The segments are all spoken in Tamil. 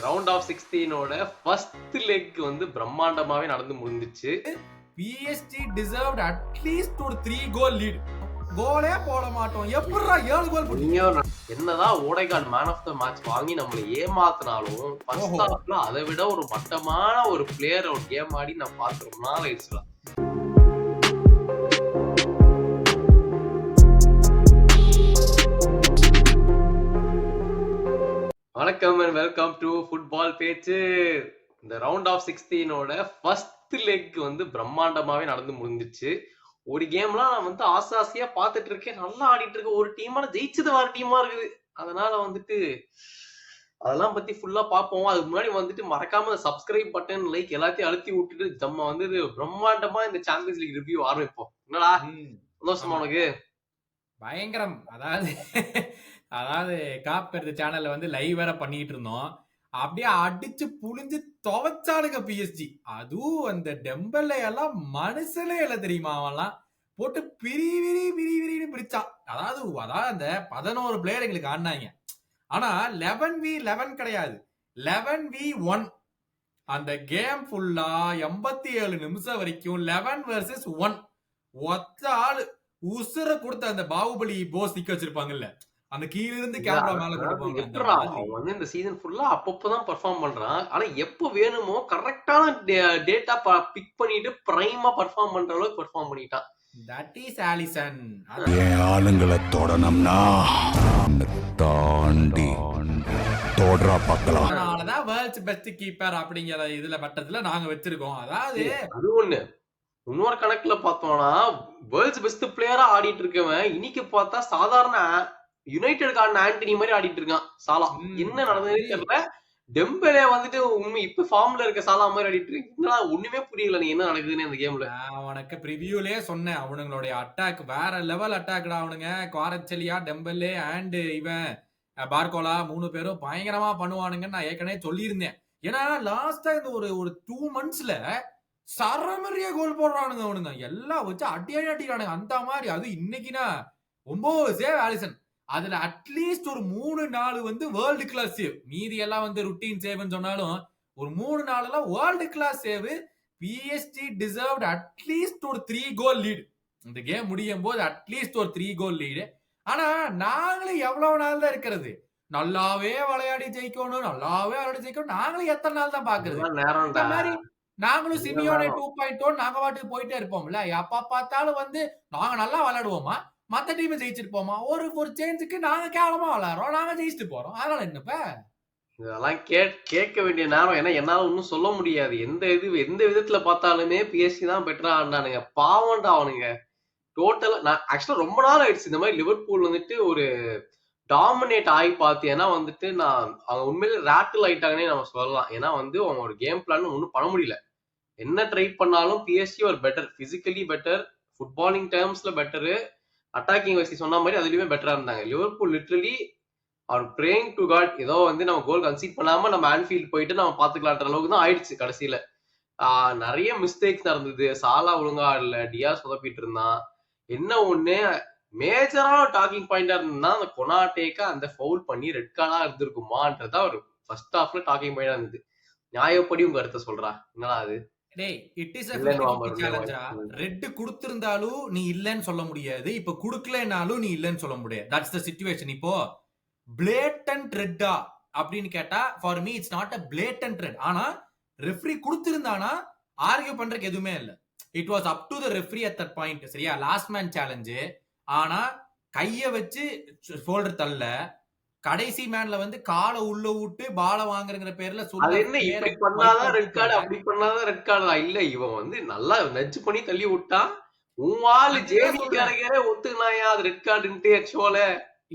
ரவுண்ட் ஆஃப் 16 ஃபர்ஸ்ட் லெக் வந்து பிரம்மாண்டமாவே நடந்து முடிஞ்சிச்சு. பிஎஸ்ஜி டிசர்வ்ட் அட்லீஸ்ட் ஒரு 3 கோல் லீட். கோலே போட மாட்டோம். எப்படிடா 7 கோல் போட்டீங்க? என்னதான் ஓடைகார்ட் மேன் ஆஃப் த மேட்ச் வாங்கி நம்மள ஏமாத்தினாலும் ஃபர்ஸ்ட் ஹாஃப்ல அதை விட ஒரு மட்டமான ஒரு பிளேயர் ஒரு கேம் ஆடி நான் பார்த்து ரொம்ப நாள் ஆயிடுச்சுல. வணக்கம் அண்ட் வெல்கம் டு ஃபுட்பால் பேச்சு. இந்த ரவுண்ட் ஆஃப் 16 ஃபர்ஸ்ட் லெக் வந்து பிரம்மாண்டமாவே நடந்து முடிஞ்சிச்சு. ஒரு கேம்லாம் நான் வந்து ஆசாசியா பார்த்துட்டு இருக்கேன், நல்லா ஆடிட்டு இருக்க ஒரு டீமான ஜெயிச்சது வேற டீமா இருக்குது. அதனால வந்துட்டு அதெல்லாம் பத்தி ஃபுல்லா பார்ப்போம். அதுக்கு முன்னாடி வந்துட்டு மறக்காம சப்ஸ்கிரைப் பட்டன் லைக் எல்லாத்தையும் அழுத்தி விட்டுட்டு நம்ம வந்து பிரம்மாண்டமா இந்த சாம்பியன்ஸ் லீக் ரிவ்யூ ஆரம்பிப்போம். என்னடா சந்தோஷமா உனக்கு? பயங்கரம். அதாவது காப் எடுத்த சேனல்ல வந்து லைவ் வேற பண்ணிட்டு இருந்தோம். அப்படியே அடிச்சு புளிஞ்சு துவைச்சானுங்க பிஎஸ்ஜி. அதுவும் அந்த டெம்பல்ல எல்லாம் மனுஷனே இல்ல தெரியுமா, அவன்லாம் போட்டு பிரிவிரின்னு பிரிச்சான். அதாவது அந்த 11 பிளேயர் எங்களுக்கு ஆடினாங்க. ஆனா 11v11 கிடையாது, 11v1. அந்த கேம் ஃபுல்லா 87 நிமிஷம் வரைக்கும் 11 vs 1. ஒத்த ஆளு உசுர கொடுத்த அந்த பாகுபலி போஸ் நிக்க வச்சிருப்பாங்கல்ல, அந்த கீழ இருந்து கேமரா மேல கொண்டு அவன் வந்து இந்த சீசன் ஃபுல்லா அப்பப்பதான் பெர்ஃபார்ம் பண்றான். ஆனா எப்ப வேணுமோ கரெக்டான டேட்டா பிக் பண்ணிட்டு பிரைமா பெர்ஃபார்ம் பண்ற அளவுக்கு பெர்ஃபார்ம் பண்ணிட்டான். That is Alisson. ஆளுங்களை தொடணும்னா தாண்டி தோடுறா பார்க்கலாம். அதனாலதான் வேர்ல்ட்ஸ் பெஸ்ட் கீப்பர் அப்படிங்கிற இதுல வட்டத்துல நாங்க வச்சிருக்கோம். அதாவது அது ஒண்ணு. இன்னொரு கணக்குல பார்த்தோம்னா வேர்ல்ட்ஸ் பெஸ்ட் பிளேயரா ஆடிட்டு இருக்கவன் இன்னைக்கு பார்த்தா சாதாரண யுனைடெட் ஆடின ஆண்டனி மாதிரி ஆடிட்டு இருக்கான் சாலா. என்ன நடந்ததுன்னு தெரியல. டெம்பலே வந்துட்டு உண்மை இப்ப ஃபார்ம்ல இருக்க சாலா மாதிரி ஆடிட்டு இருக்கு. ஒண்ணுமே புரியல நீ என்ன நடக்குதுன்னு அந்த கேம்ல. உனக்கு ப்ரிவியூலயே சொன்னேன், அவனுங்களுடைய அட்டாக் வேற லெவல் அட்டாக்டா. அவனுங்க குவாரட்செலியா, டெம்பலே அண்ட் இவன் பார்கோலா 3 பேரும் பயங்கரமா பண்ணுவானுங்கன்னு நான் ஏற்கனவே சொல்லியிருந்தேன். ஏன்னா லாஸ்டா இந்த ஒரு 2 monthsல சரமரியா கோல் போடுறானுங்க அவனுங்க. எல்லாம் வச்சு அடிக்கிறானுங்க அந்த மாதிரி. அது இன்னைக்குனா 9 சேவ் ஆலிசன். அதுல அட்லீஸ்ட் ஒரு 3-4 வந்து வேர்ல்டு கிளாஸ் சேவ். மீதி எல்லாம் வந்து ருட்டீன் சேவ்னு சொன்னாலும் ஒரு 3-4 எல்லாம் world class save. PSG deserved at least ஒரு 3 கோல் லீடு. இந்த கேம் முடியும் போது அட்லீஸ்ட் ஒரு 3 கோல் லீடு. ஆனா நாங்களும் எவ்வளவு நாள் தான் இருக்கிறது? நல்லாவே விளையாடி ஜெயிக்கணும், நல்லாவே விளையாடி ஜெயிக்கணும். நாங்களும் எத்தனை நாள் தான் பாக்குறது? இந்த மாதிரி நாங்களும் சிமியோனே 2.0 நாங்க வாட்டுக்கு போயிட்டே இருப்போம்ல. எப்ப பார்த்தாலும் வந்து நாங்க நல்லா விளையாடுவோமா, மத்த டீம் ஜெயிச்சிருப்போமா, ஒரு சேஞ்சுக்கு நாங்க கேவலமா விளையாடுறோம், நாங்க ஜெயிச்சுட்டு போறோம். அதனால என்னப்ப இதெல்லாம் கேட்க வேண்டிய நேரம். ஏன்னா என்னால ஒன்னும் சொல்ல முடியாது. எந்த விதத்துல பார்த்தாலுமே பிஎஸ்சி தான் பெட்டரா ஆண்டானுங்க. பாவம்டா அவனுங்க. டோட்டலா நான் ஆக்சுவலா ரொம்ப நாள் ஆயிடுச்சு இந்த மாதிரி லிவர்பூல் வந்துட்டு ஒரு டாமினேட் ஆகி பார்த்து. ஏன்னா வந்துட்டு அவங்க உண்மையிலே ரேட்டில் ஆயிட்டாங்கன்னே நம்ம சொல்லலாம். ஏன்னா வந்து அவங்க ஒரு கேம் பிளான் ஒன்றும் பண்ண முடியல. என்ன ட்ரை பண்ணாலும் பிஎஸ்சி ஒரு பெட்டர், பிசிக்கலி பெட்டர், ஃபுட்பாலிங் டேர்ம்ஸ்ல பெட்டரு, அட்டாக்கிங் வைஸ் சொன்ன மாதிரி அதுலயுமே பெட்டரா இருந்தாங்க. Liverpool literally were praying to God ஏதோ வந்து நம்ம கோல் கன்சீட் பண்ணாம நம்ம ஆன்ஃபீல்ட் போயிட்டு நம்ம பாத்துக்கலான்ற அளவுக்கு தான் ஆயிடுச்சு கடைசியில. நிறைய மிஸ்டேக்ஸ் நடந்தது. சாலா ஒழுங்கா இல்ல, டியா சொதப்பிட்டு இருந்தான். என்ன ஒண்ணு மேஜரான டாக்கிங் பாயிண்டா இருந்தா அந்த கொனாட்டேக்க அந்த ஃபவுல் பண்ணி ரெட் கார்டா இருந்திருக்குமான்றதா ஒரு ஃபர்ஸ்ட் ஹாஃப்ல டாக்கிங் பாயிண்டா இருந்தது. நியாயப்படி உங்க கருத்தை சொல்றா. என்னடா அது? இட் இஸ் ரெட் கொடுத்திருந்தாலும் நீ இல்லன்னு சொல்ல முடியாது, இப்ப குடுக்கலனாலும் நீ இல்லன்னு சொல்ல முடியாது. That's the situation. இப்போ பிளேட்டன்ட் ரெட்டா அப்படின்னு கேட்டா for me it's not a blatant red. ஆனா ரெஃப்ரி கொடுத்திருந்தானா ஆர்கியூ பண்றதுக்கு எதுவுமே இல்ல. It was up to the referee at that point. சரியா? Last man challenge. ஆனா கைய வச்சு ஷோல்டர் தள்ள, கடைசி மேன்ல வந்து காலை உள்ள விட்டு பால வாங்குறங்கிற பேர்ல அது என்ன இப்படி பண்ணாதான் ரெட் கார்டு, அப்படி பண்ணாதான் ரெட் கார்டு இல்ல. இவன் வந்து நல்லா நச்சு பண்ணி தள்ளி விட்டா உன் ஜேடி கேரகரே ஒத்துக்கினாயா அது ரெட் கார்டுன்ட்டு ஆக்சுவல.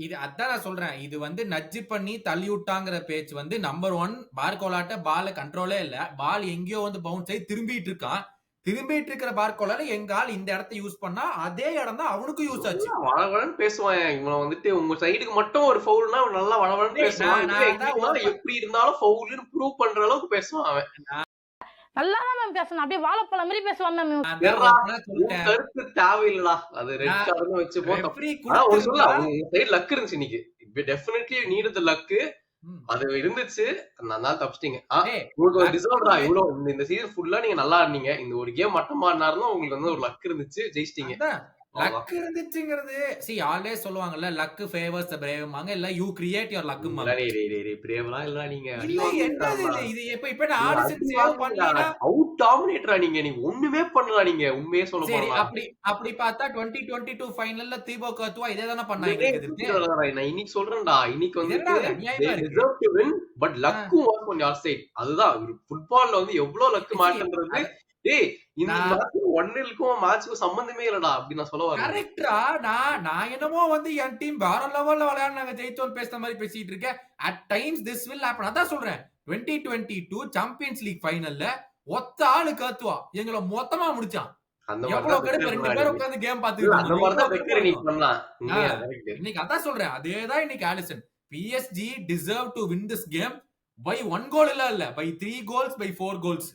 இது அதான் நான் சொல்றேன். இது வந்து நச்சு பண்ணி தள்ளி விட்டாங்கிற பேச்சு வந்து நம்பர் 1. பார்கோலாட்ட பால கண்ட்ரோலே இல்ல. பால் எங்கேயோ வந்து பவுன்ஸ் ஆகி திரும்பிட்டு இருக்கான். திரும்பிட்டு இருக்கிற பார்கோலால எங்க ஆள் இந்த இடத்த யூஸ் பண்ணா அதே இடம் தான் அவனுக்கும் யூஸ் ஆச்சு. வளவளன்னு பேசுவான் இவன் வந்துட்டு. உங்க சைடுக்கு மட்டும் ஒரு ஃபவுல்னா நல்லா வளவளன்னு பேசுவான். எப்படி இருந்தாலும் ஃபவுல்னு ப்ரூவ் பண்ற அளவுக்கு பேசுவான் அவன். நல்லாதான் மேம் பேசணும், அப்படியே வாழைப்பழம் மாதிரி பேசுவான் மேம். கருத்து தேவையில்லடா. அது ரெட் கார்டுன்னு வச்சு போட்டோம். ஒரு சொல்ல உங்க சைடு லக் இருந்துச்சு இன்னைக்கு. டெஃபினெட்லி நீட் தி லக். அது இருந்துச்சு. அதனால தப்பிச்சிட்டீங்க. ஏய் உங்களுக்கு ஒரு டிசர்வ்டா லக்கு இவ்வளவு இந்த சீசன் ஃபுல்லா நீங்க நல்லா ஆடுனீங்க. இந்த ஒரு கேம் மட்டமா ஆடினாருன்னா உங்களுக்கு வந்து ஒரு லக் இருந்துச்சு, ஜெயிச்சிட்டீங்க. அதான் அவ்வளவுதான். லக் இருந்துச்சுங்கிறது ஆல்வேஸ் சொல்லுவாங்கல்ல லக் ஃபேவர்ஸ் த பிரேவ்மாங்க இல்ல யூ கிரியேட் யுவர் லக்குமாங்க. பிரேவலா இல்லடா நீங்க. அடி இல்ல என்னது வாங்குறீங்கடா. இல்ல இது இப்ப நான் நீங்க ஆடிஷன் அடி சேவ் வாங்குறீங்கடா. பண்ணீனா அவுட் டாமினேட்டரா நீங்க. நீங்க ஒண்ணுமே பண்ணல நீங்க. உண்மையே சொல்ல சரி போனா. அப்படி பார்த்தா 2022 ஃபைனல்ல தீபோ கர்த்துவா இதே தானே பண்ணா ஒண்ணுமே எங்களுக்கு எதிர்த்து. தூக்கிட்டு வரலடா. நான் இன்னைக்கு சொல்றேன்டா. இன்னைக்கு இது வந்துட்டு என்னது they அநியாயமா இருக்கு. deserve to win but ஆ, லக்கும் was on your side. அதுதான் ஃபுட்பால்ல வந்து எவ்வளவு லக் see, மேட்டர்ன்றது. அது டேய் இந்த நான் மேட்ச் 1-0க்கும் மேட்ச்க்கும் சம்பந்தமே இல்லடா. அப்படி நான் சொல்ல வரேன். கரெக்டா நான் என்னமோ என் டீம் வேற லெவல்ல விளையாடுனாங்க ஜெயிச்சோம் பேசுற மாதிரி பேசிட்டு இருக்கேன். At times this will happen. அதான் சொல்றேன் 2022 சாம்பியன்ஸ் லீக் ஃபைனல்ல ஒத்த ஆளு கத்துவா எங்களை மொத்தமா முடிச்சான். அந்த மாதிரி எவ்வளவு தான் கடுப்பு பெக்கர் 2 பண்ணாரு. பேரும் உட்கார்ந்து கேம் இல்ல பாத்துக்கிட்டு அந்த இருந்தோம். மாதிரி தான் எவ்வளவு கடுப்பா பெக்கர் நீ இருக்கும். பண்ணலாம். ஆ, உண்மையா கரெக்ட். இன்னைக்கு அதான் சொல்றேன். அதேதான் இன்னைக்கு Allison. PSG deserve to win this game by 1 goal இல்ல by 3 goals by 4 goals.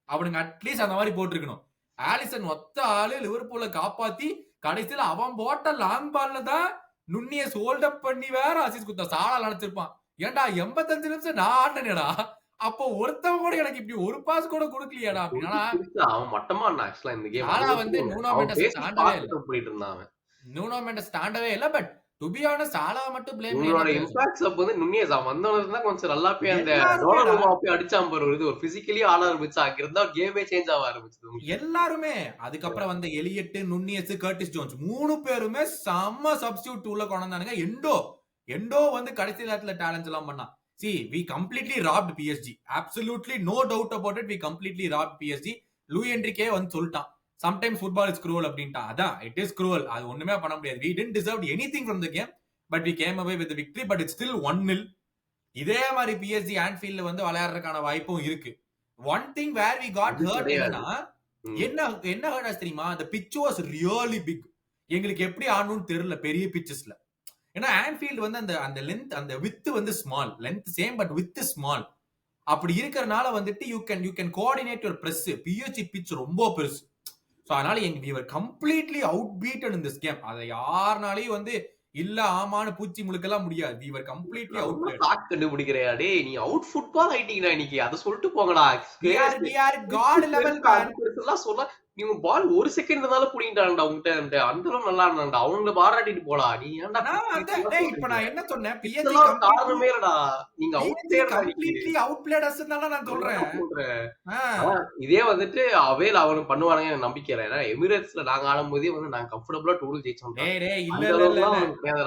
அவனுங்க அட்லீஸ்ட் அந்த மாதிரி போட்டிருக்கணும். ஆலிசன் ஒத்த ஆளு லிவர்பூலை காப்பாத்தி கடைசியில அவன் போட்ட லாங் பால்ல தான் நுண்ணியஸ் ஹோல்ட் அப் பண்ணி வேற அசிஸ்ட் குத்தா சாலா நினைச்சிருப்பான். ஏன்டா 85 நிமிஷம் நான் ஆடினேடா. அப்போ ஒருத்தவன் கூட எனக்கு இப்படி ஒரு பாஸ் கூட கொடுக்கலையாடா அப்படின்னா அவன் மட்டமா இருந்தான் ஆக்சுவலா இந்த கேம். சாலா வந்து நூனோ அவன் மெண்டஸ் பேசி தாண்டவே இல்ல. பார்த்துட்டு போயிட்டு இருந்தான் அவன். நூனோ மெண்டஸ் தாண்டவே இல்ல. பட் டு பி ஆனஸ்ட் சாலா மட்டும் ப்ளேம் உங்களோட பண்ணி இம்பாக்ட் சப் வந்து நுண்ணியஸ் அவன் வந்தவனது தான் கொஞ்சம் நல்லா போய் அந்த எல்லாருமேடா. டோனருமா போய் அடிச்சான் பாரு. இது ஒரு பிசிக்கலி ஆட ஆரம்பிச்சா அங்க இருந்தா கேமே சேஞ்ச் ஆக ஆரம்பிச்சது. எல்லாருமே அதுக்கப்புறம் வந்த எலியட் நுண்ணியஸ் கர்டிஸ் ஜோன்ஸ் 3 பேருமே செம்ம சப்ஸ்டிடியூட் உள்ள கொண்டாந்தானுங்க. எண்டோ வந்து கடைசி நேரத்துல டேலண்ட்ஸ் எல்லாம் பண்ணா. See, we completely robbed PSG. Absolutely no doubt about it. We completely robbed PSG. லூய் Enrique வந்து சொல்லிட்டான். Sometimes football is cruel அப்படின்ட்டான். அதான் it is cruel. அது ஒண்ணுமே பண்ண முடியாது. We didn't deserve anything from the game, but we came away with the victory. But it's still 1-0. இதே மாதிரி PSG ஆன்ஃபீல்ட்ல வந்து விளையாடுறதுக்கான வாய்ப்பும் இருக்கு. One thing where we got hurt என்னன்னா என்ன ஹர்ட் தெரியுமா? the pitch was really big. எங்களுக்கு எப்படி ஆடணும்னு தெரியல பெரிய பிச்சஸ்ல. ஏன்னா ஆன்ஃபீல்ட் வந்து அந்த லென்த் அந்த வித் வந்து small, length same but with small. அப்படி இருக்கறனால வந்துட்டு you can coordinate your press. PSG pitch ரொம்ப பெருசு. சோ அதனால we were completely outbeaten in this game. அத யாருனாலயும் வந்து இல்ல ஆமான்னு பூச்சி முழுக்கலாம் முடியாது. we were completely outplayed. Shot கண்டுபிடிக்கிறியா டேய்? நீ அவுட் ஃபுட்பால் ஆயிட்டீங்கடா இன்னைக்கு. அத சொல்லிட்டு போங்கடா. we are god level man. அதெல்லாம் சொல்ல நீங்க பால் ஒரு செகண்ட் இருந்தாலும் புடிங்கிட்டான்டா உன்கிட்ட. அந்த அந்த அளவு நல்லா இருந்தான்டா. அவங்கள பாராட்டிட்டு போடா. நீ ஏன்டா இப்ப நான் என்ன சொன்னேன்? PSG காரணமே இல்லடா. நீங்க அவுட் completely outplayed us தான் நான் சொல்றேன். இதே வந்துட்டு அவேல் அவனுக்கு பண்ணுவானுங்க எனக்கு நம்பிக்கை இல்லை. ஏன்னா எமிரேட்ஸ்ல நாங்க ஆடும்போதே வந்து நாங்க கம்ஃபர்டபுளா டூல் ஜெயிச்சோம்.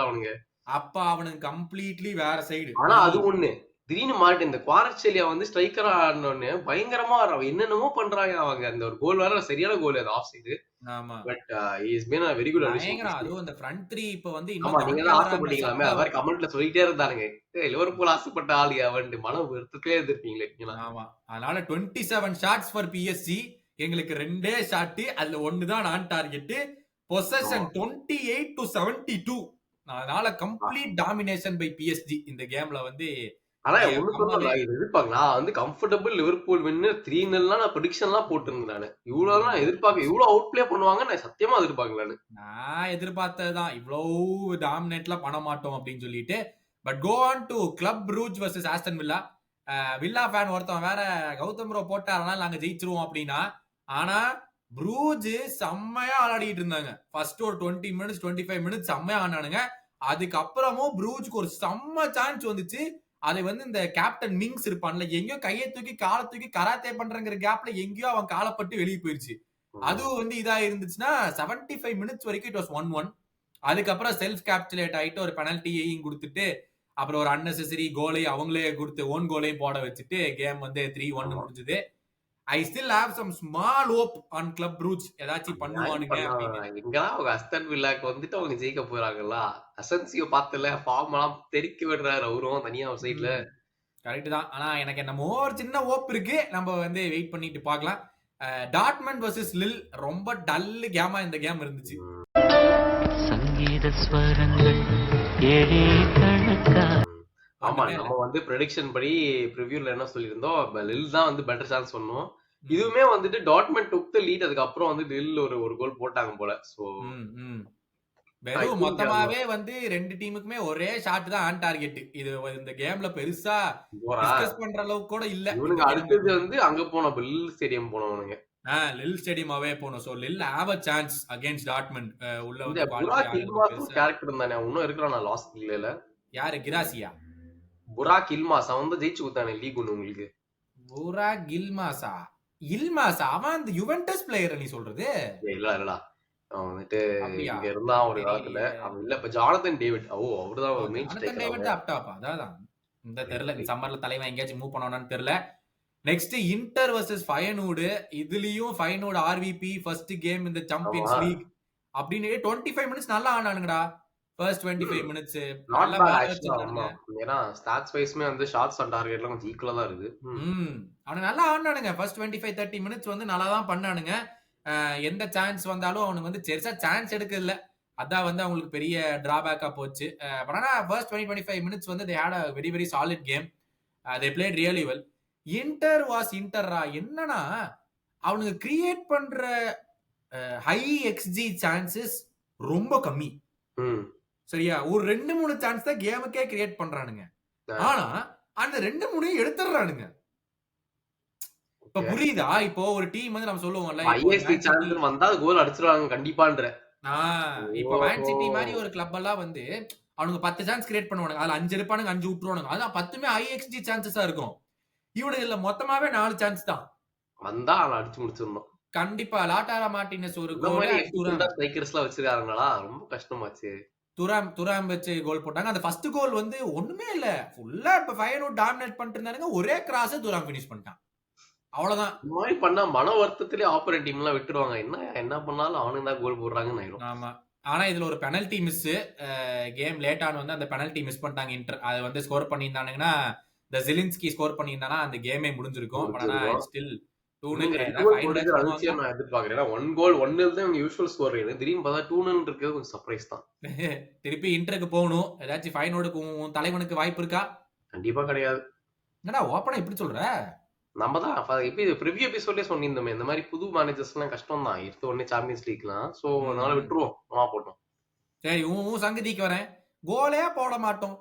அவனுங்க அப்ப அவனுக்கு கம்ப்ளீட்லி வேற சைடு. ஆனா அது ஒண்ணு திடீர்னு மாறிட்டு இந்த குவாரட்செலியா வந்து ஸ்ட்ரைக்கரா ஆடணும்னு பயங்கரமா என்னென்னமோ பண்றாங்க அவங்க. அந்த ஒரு கோல் வேற சரியான கோல் அது ஆஃப் சைடு. ஆமா but he has been a very good addition. அதுவும் அந்த ஃப்ரண்ட் 3 இப்ப வந்து ஆமா நீங்க தான் ஆசைப்பட்டீங்களாமே. அது மாதிரி கமெண்ட்ல சொல்லிட்டே இருந்தானுங்க. லிவர்பூல் ஆசைப்பட்ட ஆளு அவன் மனம் வருத்தத்திலே இருந்திருப்பீங்களே. ஆமா அதனால 27 ஷாட்ஸ் ஃபார் PSG. எங்களுக்கு 2 ஷாட், அதுல 1 தான் நான் டார்கெட். பொசஷன் 28-72. அதனால கம்ப்ளீட் டாமினேஷன் பை PSG இந்த கேம்ல வந்து. ஆனா ஒண்ணு சொல்லலாம், இது எதிர்பார்க்க நான் வந்து கம்ஃபர்டபிள் லிவர்பூல் வின்னு 3-0 நான் ப்ரெடிக்ஷன் எல்லாம் போட்டிருந்தேன். நானு இவ்வளவு எதிர்பார்க்க இவ்வளவு அவுட் பிளே பண்ணுவாங்க நான் சத்தியமா எதிர்பார்க்கல. நான் எதிர்பார்த்ததுதான் இவ்வளவு டாமினேட்லாம் பண்ண மாட்டோம் அப்படின்னு சொல்லிட்டு. But go on to club Brugge versus Aston Villa. Villa fan ஒருத்தன் வேற கௌதம் ப்ரோ போட்டாருனால நாங்க ஜெயிச்சிருவோம் அப்படின்னா. ஆனா ப்ரூஜ் செம்மையா ஆடிட்டு இருந்தாங்க. ஃபர்ஸ்ட் ஒரு 20 மினிட்ஸ் 25 மினிட்ஸ் செம்மையா ஆனானுங்க. அதுக்கப்புறமும் ப்ரூஜ்க்கு ஒரு செம்ம சான்ஸ் வந்துச்சு. அதை வந்து இந்த கேப்டன் மிங்ஸ் இருப்பான்ல, எங்கேயோ கையை தூக்கி காலை தூக்கி கராத்தே பண்றங்கிற கேப்ல எங்கேயோ அவன் காலப்பட்டு வெளியே போயிருச்சு. அதுவும் வந்து இதா இருந்துச்சுன்னா 75 மினிட்ஸ் வரைக்கும் இட் வாஸ் 1-1. அதுக்கப்புறம் செல்ஃப் கேப்சுலேட் ஆயிட்டு ஒரு பெனல்ட்டியையும் கொடுத்துட்டு அப்புறம் ஒரு அன்னெசரி கோலையும் அவங்களே கொடுத்து ஓன் கோலையும் போட வச்சுட்டு கேம் வந்து 3-1 முடிஞ்சது. I still have some small hope on Club Brugge. ஏதாச்சும் பண்ணுவானுங்க அப்படின்னு. எங்கடா அவங்க அஸ்டன் வில்லாக்கு வந்துட்டு அவங்க ஜெயிக்க போறாங்களா? அசன்சியோ பார்த்தல ஃபார்ம் எல்லாம் தெறிக்க விடுறாரு அவரும் தனியா ஒரு சைடுல. கரெக்ட் தான். ஆனா எனக்கு என்னமோ ஒரு சின்ன ஹோப் இருக்கு. நம்ம வந்து வெயிட் பண்ணிட்டு பார்க்கலாம். டாட்மண்ட் வர்சஸ் லில் ரொம்ப டல் கேமா இந்த கேம் இருந்துச்சு. சங்கீத ஸ்வரங்கள் ஏழே கணக்கா. ஆமா நம்ம வந்து ப்ரெடிக்ஷன் படி ப்ரிவியூல என்ன சொல்லியிருந்தோம், லில் தான் வந்து பெட்டர் சான்ஸ் சொன்னோம். இதுவுமே வந்துட்டு டாட்மண்ட் டுக் தி லீட். அதுக்கு அப்புறம் வந்து லில் ஒரு கோல் போட்டாங்க போல. சோ வெறும் மொத்தமாவே வந்து 2 டீமுக்குமே ஒரே ஷாட் தான் ஆன் டார்கெட். இது இந்த கேம்ல பெருசா டிஸ்கஸ் பண்ற அளவுக்கு கூட இல்ல. இவனுங்க அடுத்தது வந்து அங்க போன லில் ஸ்டேடியம் போனவனுங்க. லில் ஸ்டேடியம் அவே போனோம். சோ லில் have a chance against Dortmund. உள்ள இந்த வந்து புராக் குவாலிஃபை இல்மாஸ் ஆகுறது. கேரக்டர் தானே இன்னும் இருக்கிறானா லாஸ்ட் லீக்ல. யாரு கிராசியா? புராக் இல்மாஸ் அவன் வந்து ஜெயிச்சு கொடுத்தானே லீக் ஒண்ணு உங்களுக்கு. புராக் இல்மாஸா? இல்மாஸா? அவன் அந்த யுவென்டஸ் பிளேயர் நீ சொல்றது? இல்லடா அவன் வந்துட்டு அப்படியா? இங்க இருந்தான் ஒரு காலத்துல. அவன் இல்ல இப்ப ஜானதன் டேவிட். அவர்தான் ஒரு மெயின் ஜானதன் ஸ்ட்ரைக்கர். டேவிட் அப் டாப். அதான் இந்த தெரியல. இந்த சம்மர்ல தலைவன் எங்கேயாச்சும் மூவ் பண்ணானான்னு தெரியல. Next Inter versus Feyenoord. இதுலயும் ஃபயனூட் ஆர்விபி ஃபர்ஸ்ட் கேம் இந்த சாம்பியன்ஸ் லீக் அப்படின்னு 25 மினிட்ஸ் நல்லா ஆனானுங்கடா. ஃபர்ஸ்ட் 25 மினிட்ஸ் நாட் நல்லா பேட் பால் ஆக்சுவலா. வச்சிருந்தானுங்க. ஏன்னா ஸ்டாட்ஸ் வைஸ்மே வந்து ஷாட்ஸ் ஆன் டார்கெட்லாம் கொஞ்சம் ஈக்குவலா தான் இருக்கு. அவனுங்க நல்லா ஆடினானுங்க. ஃபர்ஸ்ட் 25-30 மினிட்ஸ் வந்து நல்லா தான் பண்ணானுங்க. எந்த சான்ஸ் வந்தாலும் அவனுக்கு வந்து பெருசா சான்ஸ் எடுக்க இல்ல. அதான் வந்து அவங்களுக்கு பெரிய டிராபேக்கா போச்சு. ஆனா ஃபர்ஸ்ட் 20-25 மினிட்ஸ் வந்து they had a very very solid game. they played really well. Inter was இன்டர்ரா. என்னன்னா அவனுங்க கிரியேட் பண்ற ஹை எக்ஸ்ஜி சான்சஸ் ரொம்ப கம்மி. சரியா? ஒரு 2-3 சான்ஸ் தான் கேமுக்கே கிரியேட் பண்றானுங்க. ஆனா அந்த 2-3 எடுத்துறானுங்க. இப்ப புரியுதா? இப்போ ஒரு டீம் வந்து நம்ம சொல்லுவோம்ல, ஐஎஸ்டி சான்ஸ் வந்தா கோல் அடிச்சிருவாங்க கண்டிப்பான்ற. இப்போ மேன் சிட்டி மாதிரி ஒரு கிளப் எல்லாம் வந்து அவனுக்கு 10 சான்ஸ் கிரியேட் பண்ணுவானுங்க. அதுல 5 எடுப்பானுங்க, 5 விட்டுருவானுங்க. அதான் 10மே ஹை எக்ஸ்ஜி சான்சஸா இருக்கும். இவனுக்கு இல்ல மொத்தமாவே 4 சான்ஸ் தான் வந்தா அவன் அடிச்சு முடிச்சிடணும். கண்டிப்பா. லாட்டாரா மார்டினஸ் ஒரு இந்த கோல், மாதிரி ஸ்ட்ரைக்கர்ஸ்லாம் வச்சிருக்காங்களா? ரொம்ப கஷ்டமாச்சு. துராம் வச்சு கோல் போட்டாங்க. அந்த ஃபர்ஸ்ட் கோல் வந்து ஒண்ணுமே இல்ல. ஃபுல்லா இப்ப ஃபயனூட் டாமினேட் பண்ணிட்டு இருந்தானுங்க. ஒரே கிராஸ் துராம் ஃபினிஷ் பண்ணிட்டான். அவ்வளவுதான். இந்த மாதிரி பண்ணா மன வருத்தத்திலே ஆப்பரேட் டீம் எல்லாம் விட்டுருவாங்க. என்ன பண்ணாலும் அவனுக்கு தான் கோல் போடுறாங்கன்னு ஆயிடும். ஆமா. ஆனா இதுல ஒரு பெனல்டி மிஸ். கேம் லேட் ஆன வந்து அந்த பெனல்டி மிஸ் பண்ணிட்டாங்க இன்டர். அது வந்து ஸ்கோர் பண்ணியிருந்தானுங்கன்னா இந்த ஜிலின்ஸ்கி ஸ்கோர் பண்ணியிருந்தானா அந்த கேமே முடிஞ்சிருக்கும். பட் ஆனா ஸ்டில் 2-0 நான் எதிர்பார்க்கிறேன். 1 கோல் 1-0 தான் யூசுவல் ஸ்கோர். திடீர்னு பார்த்தா 2-0 இருக்கிறது கொஞ்சம் சர்ப்ரைஸ் தான். திருப்பி இன்டருக்கு போகணும். ஏதாச்சும் ஃபைனோடுக்கு தலைவனுக்கு வாய்ப்பு இருக்கா? கண்டிப்பா கிடையாது. என்னடா ஓப்பனா இப்படி சொல்ற? நம்ம தான் இப்ப இது ப்ரிவியூ எபிசோட்லயே சொன்னிருந்தோமே, இந்த மாதிரி புது மேனேஜர்ஸ் எல்லாம் கஷ்டம் தான் எடுத்த உடனே சாம்பியன்ஸ் லீக்லாம். சோ அதனால விட்டுருவோம், போட்டோம். சரி, உன் சங்கதிக்கு வரேன். கோலே போட மாட்டோம்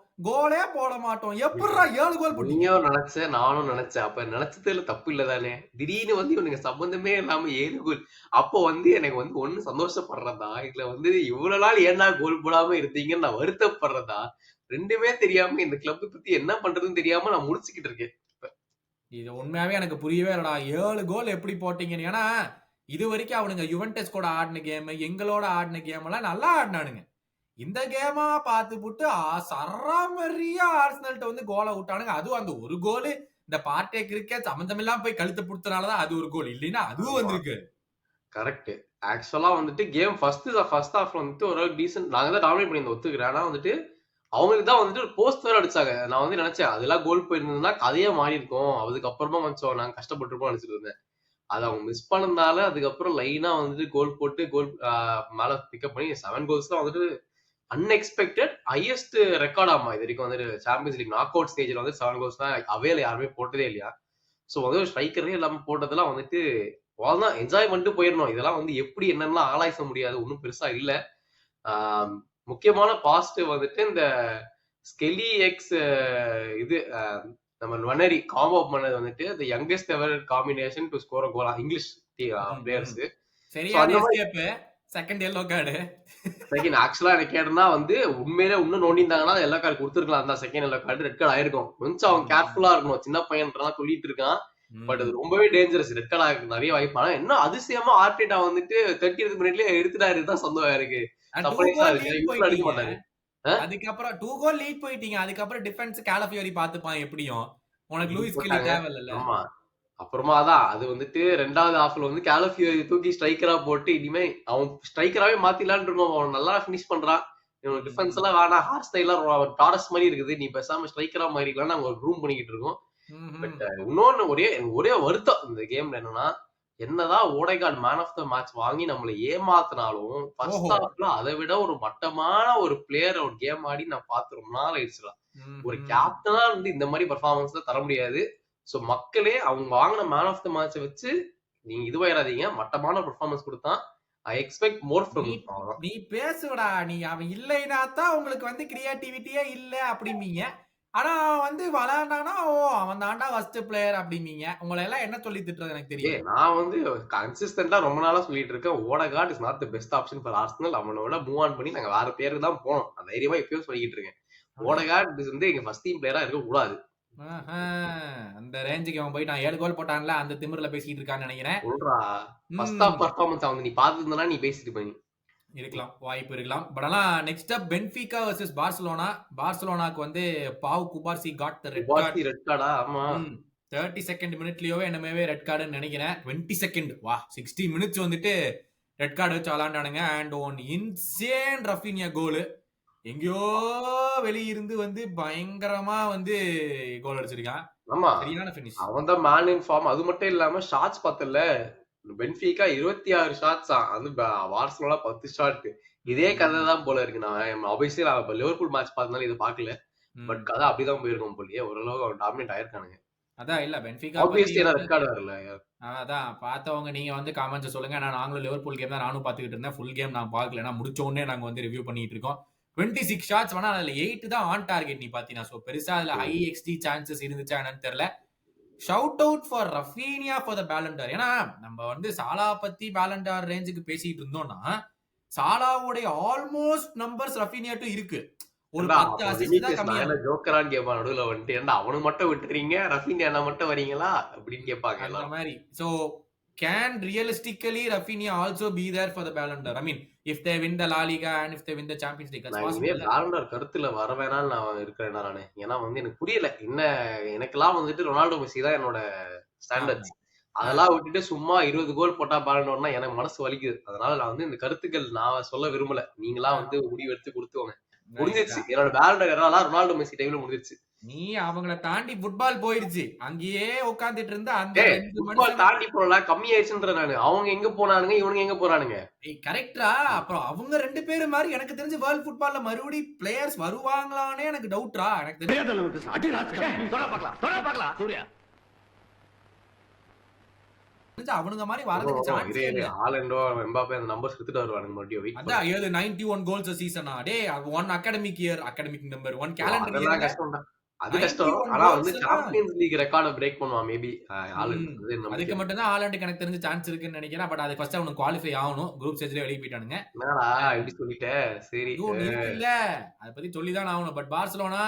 எப்படா 7 கோல் போட்டீங்க? நீயும் நினைச்ச, நானும் நினைச்சேன். அப்ப நினைச்சதுல தப்பு இல்லதானே? திடீர்னு வந்து இவனுக்கு சம்பந்தமே இல்லாம 7 கோல். அப்போ வந்து எனக்கு வந்து ஒண்ணு சந்தோஷப்படுறதா, இதுல வந்து இவ்வளவு நாள் ஏன்னா கோல் போடாம இருந்தீங்கன்னு நான் வருத்தப்படுறதா, ரெண்டுமே தெரியாம இந்த கிளப் பத்தி என்ன பண்றதுன்னு தெரியாம நான் முடிச்சுக்கிட்டு இருக்கேன். இது உண்மையாவே எனக்கு புரியவே இல்லடா. 7 கோல் எப்படி போட்டீங்கன்னு. ஏன்னா இது வரைக்கும் அவனுங்க யுவென்டஸ் கூட ஆடின கேம், எங்களோட ஆடின கேம் எல்லாம் நல்லா ஆடினானுங்க. இந்த கேமா பார்த்து புட்டு சராமரியா ஆர்சனல்ட்ட வந்து கோலை விட்டானுங்க. அதுவும் அந்த ஒரு கோல் இந்த பார்ட்டேக்கு இருக்க சம்பந்தமெல்லாம் போய் கழுத்து புடுத்தனாலதான் அது ஒரு கோல். இல்லைன்னா அதுவும் வந்திருக்கு. கரெக்ட். ஆக்சுவலா வந்துட்டு கேம் ஃபர்ஸ்ட் ஹாஃப்ல வந்துட்டு ஒரு டீசன்ட் நாங்க தான் டாமினேட் பண்ணி ஒத்துக்கிறேன். ஆனா வந்துட்டு அவங்களுக்கு தான் வந்துட்டு ஒரு போஸ்ட் வேற அடிச்சாங்க. நான் வந்து நினைச்சேன் அதெல்லாம் கோல் போயிருந்ததுன்னா கதையா மாறி இருக்கும், அதுக்கப்புறமா கொஞ்சம் நாங்க கஷ்டப்பட்டிருப்போம் நினைச்சிட்டு இருந்தேன். அது அவங்க மிஸ் பண்ணதுனால அதுக்கப்புறம் லைனா வந்துட்டு கோல் போட்டு கோல் மேல பிக்கப் பண்ணி 7 கோல்ஸ் தான் வந்துட்டு அன்எக்ஸ்பெக்டட் ஹையஸ்ட் ரெக்கார்ட். ஆமா, இது வரைக்கும் வந்துட்டு சாம்பியன்ஸ் லீக் நாக் அவுட் ஸ்டேஜ்ல வந்து 7 கோல்ஸ் தான் அவையில யாருமே போட்டதே இல்லையா. சோ வந்து ஸ்ட்ரைக்கரே இல்லாம போட்டதெல்லாம் வந்துட்டு அவ்வளவுதான், என்ஜாய் பண்ணிட்டு போயிடணும். இதெல்லாம் வந்து எப்படி என்னெல்லாம் ஆளாய்ச்ச முடியாது, ஒன்றும் பெருசா இல்ல. முக்கியமான பாசிட்டிவ் வந்துட்டு இந்த ஸ்கெலி எக்ஸ் இது நம்ம வனரி காம்போ பண்ணது வந்துட்டு the youngest ever combination to score a goal English players. Second yellow card second ஆக்சுவலா எனக்கு கேட்டா வந்து உண்மையிலே இன்னும் நோண்டிருந்தாங்கன்னா எல்லோ கார்டு கொடுத்துருக்கலாம். தான் second yellow card red card ஆயிருக்கும். கொஞ்சம் அவன் கேர்ஃபுல்லா இருக்கணும். சின்ன பையன்லாம் சொல்லிட்டு இருக்கான், பட் அது ரொம்பவே டேஞ்சரஸ். ரெட் கார்டு ஆக நிறைய வாய்ப்பு. ஆனா என்ன அதிசயமா ஆர்டேட்டா வந்துட்டு 30 மினிட்லயே எடுத்துட்டாரு தான் சந்தோஷம் இருக்கு. அடிக்க மாட்டாரு. அதுக்கப்புறம் 2 கோல் லீட் போயிட்டீங்க. அதுக்கப்புறம் டிஃபென்ஸ் காலஃபியோரி பாத்துப்பான் எப்படியும். உனக்கு லூயிஸ் கில்லி தேவையில்ல. ஆமா, அப்புறமா தான் அது வந்துட்டு 2வது ஹாஃப்ல வந்து காலஃபியோரி தூக்கி ஸ்ட்ரைக்கரா போட்டு இனிமே அவன் ஸ்ட்ரைக்கராவே மாத்திலான்னு இருக்கோம். அவன் நல்லா பினிஷ் பண்றான். இவனுக்கு டிஃபென்ஸ் எல்லாம் வேணா, ஹார் ஸ்டைலாம் டாரஸ் மாதிரி இருக்குது, நீ பேசாம ஸ்ட்ரைக்கரா மாதிரி இருக்கலாம் நாங்க ஒரு ரூம் பண்ணிக்கிட்டு இருக்கோம். பட் இன்னொன்னு ஒரே வருத்தம் இந்த கேம்ல என்னன்னா, என்னதான் ஓடைகார்டு மேன் ஆஃப் த மேட்ச் வாங்கி நம்மளை ஏமாத்தினாலும் ஃபர்ஸ்ட் ஹாஃப்ல அதை விட ஒரு மட்டமான ஒரு பிளேயர் ஒரு கேம் ஆடி நான் பார்த்து ரொம்ப நாள் ஆயிடுச்சுலாம். ஒரு கேப்டனா வந்து இந்த மாதிரி பெர்ஃபார்மன்ஸ்ல தர முடியாது. சோ மக்களே அவங்க வாங்கின மேன் ஆஃப் த மேட்சை வச்சு நீங்க இதுவாயிராதீங்க, மட்டமான பெர்ஃபார்மன்ஸ் கொடுத்தான். ஐ எக்ஸ்பெக்ட் மோர் ஃப்ரம் நீ நீ பேசுவடா. நீ அவன் இல்லைனா தான் உங்களுக்கு வந்து கிரியேட்டிவிட்டியே இல்ல அப்படிம்பீங்க. ஆனா அவன் வந்து விளையாண்டானா, ஓ அவன் தான்டா ஃபர்ஸ்ட் பிளேயர் அப்படிம்பீங்க. உங்கள எல்லாம் என்ன சொல்லி திட்டுறது எனக்கு தெரியும். நான் வந்து கன்சிஸ்டன்டா ரொம்ப நாளா சொல்லிட்டு இருக்கேன். ஓடகார்ட் is not the best option for Arsenal. அவனோட மூவ் ஆன் பண்ணி நாங்க வேற பேருக்கு தான் போனோம். நான் தைரியமா இப்பயும் சொல்லிட்டு இருக்கேன். ஓடகார்ட் வந்து எங்க ஃபர்ஸ்ட் டீம் பிளேயரா இருக்க கூடாது. அந்த ரேஞ்சுக்கு அவன் போய் நான் 7 கோல் போட்டான்ல அந்த திமிர்ல பேசிட்டு இருக்கான்னு நினைக்கிறேன். சொல்றா ஃபர்ஸ்ட் ஆஃப் பெர்ஃபார்மன்ஸ் வந்து நீ பாத்துருந்தனா நீ பேசிட்டு போய் இருக்கலாம், வாய்ப்பு இருக்கலாம். பட் ஆனா next up Benfica versus Barcelona. பார்சிலோனாக்கு வந்து Pau Cubarsi got the red card. Red கார்டா? ஆமா. 32nd மினிட்லயோ என்னமே ரெட் கார்டுன்னு நினைக்கிறேன். 22nd வா 60 மினிட்ஸ் வந்துட்டு ரெட் கார்டு வச்சு விளையாண்டானுங்க. அண்ட் ஒன் இன்சேன் ரஃபினியா கோல். எங்கேயோ வெளியிருந்து வந்து பயங்கரமா வந்து கோல் அடிச்சிருக்கான். ஆமா, சரியான ஃபினிஷ். அவன் தான் மேன் இன் ஃபார்ம். அது மட்டும் இல்லாம ஷாட்ஸ் பார்த்தல, பென்ஃபிகா 26 ஷாட்ஸ், அது பார்சலோனா 10 ஷாட். இதே கதை தான் போல இருக்கு. நான் ஆப்வியஸ்லி நான் லிவர்பூல் மேட்ச் பார்த்தனால இதை பார்க்கல. பட் கதை அப்படிதான் போயிருக்கும் போலயே. ஓரளவு அவன் டாமினேட் ஆயிருக்கானுங்க. அதான் இல்ல பென்ஃபிகா ஆப்வியஸ்லி ரெட் கார்டு வரல. அதான் பார்த்தவங்க நீங்க வந்து கமெண்ட்ஸ் சொல்லுங்க. நாங்களும் லிவர்பூல் கேம் தான் நானும் பாத்துக்கிட்டு இருந்தேன். ஃபுல் கேம் நான் பார்க்கல. நான் முடிச்ச உடனே நாங்க வந்து ரிவ்யூ பண்ணிட்டு இருக்கோம். 26 ஷாட்ஸ் வேணா அதுல 8 தான் ஆன் டார்கெட். நீ பாத்தீங்கன்னா சோ பெருசா அதுல ஹை எக்ஸ்டி சான்சஸ் இருந்துச்சா என்னன்னு தெரியல. Shout out for Raphinha for the பேலண்டர். ஏன்னா நம்ம வந்து சாலா பத்தி பேலண்டர் ரேஞ்சுக்கு பேசிட்டு இருந்தோம்னா, சாலாவுடைய ஆல்மோஸ்ட் நம்பர்ஸ் ரஃபீனியாட்டும் இருக்கு. ஒரு 10 அசிஸ்ட் தான் கம்மியா. ஜோக்கரான்னு கேட்பான் நடுவுல வந்துட்டு, ஏன்டா அவனுக்கு மட்டும் விட்டுறீங்க, ரஃபீனியா மட்டும் வரீங்களா அப்படின்னு கேட்பாங்க அந்த எல்லாம். மாதிரி. So can realistically Rafinha also be there for the Ballon d'Or? I mean, if they win the La Liga and if they win the Champions League, that's possible. பேலண்டர் கருத்துல வர வேணாம்னு நான் இருக்கிறேன் நானு. ஏன்னா வந்து எனக்கு புரியல என்ன, எனக்கெல்லாம் வந்துட்டு ரொனால்டோ மெஸ்ஸி தான் என்னோட ஸ்டாண்டர்ட்ஸ். அதெல்லாம் விட்டுட்டு சும்மா 20 கோல் போட்டா பேலண்டோர்னா எனக்கு மனசு வலிக்குது. அதனால நான் வந்து இந்த கருத்துக்கள் நான் சொல்ல விரும்பல. நீங்களா வந்து முடிவு எடுத்து கொடுத்துவாங்க. முடிஞ்சிருச்சு. என்னோட பேலண்டர் ரொனால்டோ மெஸ்ஸி டைம்ல முடிஞ்சிருச்சு. நீ அவங்கள தாண்டி ஃபுட்பால் போயிருச்சு. அங்கேயே உட்கார்ந்துட்டு இருந்த அந்த ஃபுட்பால் தாண்டி போறல கம்மி ஆயிடுச்சுன்ற நானு. அவங்க எங்க போனானுங்க, இவனுங்க எங்க போறானுங்க? கரெக்டா? அப்புறம் அவங்க ரெண்டு பேரும் மாதிரி எனக்கு தெரிஞ்சு வேர்ல்ட் ஃபுட்பால்ல மறுபடி பிளேயர்ஸ் வருவாங்களானே எனக்கு டவுட்ரா. எனக்கு தெரியும் அவனுங்க மாதிரி வரதுக்கு சான்ஸ் இல்ல. ஹாலண்டோ எம்பாப்பே அந்த நம்பர்ஸ் எடுத்துட்டு வருவானுங்க மறுபடியும். அதான் 91 கோல்ஸ் சீசனா. டேய் 1 academic year, academic number 1 calendar year. கஷ்டம்டா. அது கஷ்டம். ஆனா வந்து சாம்பியன்ஸ் லீக் ரெக்கார்ட பிரேக் பண்ணுவான் மேபி ஹாலண்ட். அதுக்கு மட்டும் தான் ஹாலண்டுக்கு எனக்கு தெரிஞ்ச சான்ஸ் இருக்குன்னு நினைக்கிறேன். பட் அது ஃபர்ஸ்ட் அவனுக்கு குவாலிஃபை ஆகணும். குரூப் ஸ்டேஜ்லயே வெளிய போய்ட்டானுங்க. என்னடா இப்படி சொல்லிட்ட? சரி இல்ல அத பத்தி சொல்லி தான் ஆகணும். But Barcelona